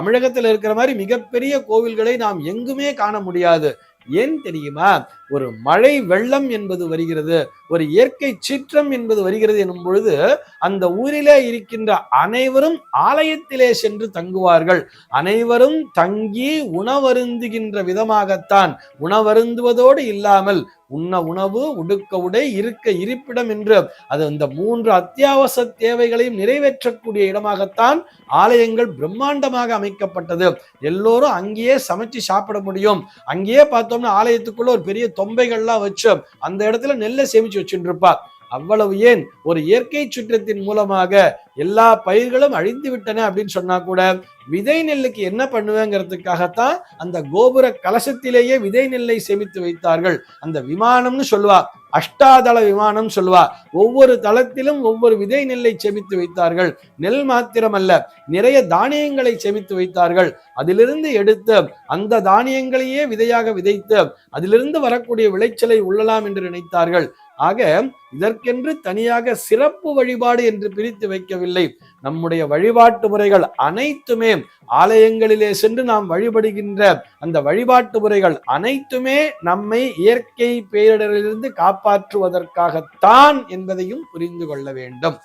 தமிழகத்தில் இருக்கிற மாதிரி மிகப்பெரிய கோவில்களை நாம் எங்குமே காண முடியாது. ஏன் தெரியுமா? ஒரு மழை வெள்ளம் என்பது வருகிறது, ஒரு இயற்கை சீற்றம் என்பது வருகிறது எனும் பொழுது அந்த ஊரிலே இருக்கின்ற அனைவரும் ஆலயத்திலே சென்று தங்குவார்கள். அனைவரும் தங்கி உணவருந்துகின்ற விதமாகத்தான், உணவருந்துவதோடு இல்லாமல் உண்ண உணவு, உடுக்க உடை, இருக்க இருப்பிடம் என்று அது இந்த 3 அத்தியாவசிய தேவைகளையும் நிறைவேற்றக்கூடிய இடமாகத்தான் ஆலயங்கள் பிரம்மாண்டமாக அமைக்கப்பட்டது. எல்லோரும் அங்கேயே சமைச்சு சாப்பிட முடியும். அங்கேயே பார்த்தோம்னா ஆலயத்துக்குள்ள ஒரு பெரிய தொம்பைகள்லாம் வச்சு அந்த இடத்துல நெல்லை சேமிச்சு வச்சுட்டு இருப்பா. அவ்வளவு ஏன், ஒரு இயற்கை சுற்றத்தின் மூலமாக எல்லா பயிர்களும் அழிந்து விட்டன அப்படின்னு சொன்னா கூட விதை நெல்லுக்கு என்ன பண்ணுவேங்கிறதுக்காகத்தான் அந்த கோபுர கலசத்திலேயே விதை நெல்லை சேமித்து வைத்தார்கள். அந்த விமானம்னு சொல்லுவா, அஷ்டாதள விமானம் சொல்லுவா. ஒவ்வொரு தளத்திலும் ஒவ்வொரு விதை நெல்லை சேமித்து வைத்தார்கள். நெல் மாத்திரம் அல்ல, நிறைய தானியங்களை சேமித்து வைத்தார்கள். அதிலிருந்து எடுத்து அந்த தானியங்களையே விதையாக விதைத்து அதிலிருந்து வரக்கூடிய விளைச்சலை உள்ளலாம் என்று நினைத்தார்கள். ஆக இதற்கென்று தனியாக சிறப்பு வழிபாடு என்று பிரித்து வைக்கவில்லை. நம்முடைய வழிபாட்டு முறைகள் அனைத்துமே, ஆலயங்களிலே சென்று நாம் வழிபடுகின்ற அந்த வழிபாட்டு முறைகள் அனைத்துமே நம்மை இயற்கை பேரிடரிலிருந்து காப்பாற்றுவதற்காகத்தான் என்பதையும் புரிந்து கொள்ள வேண்டும்.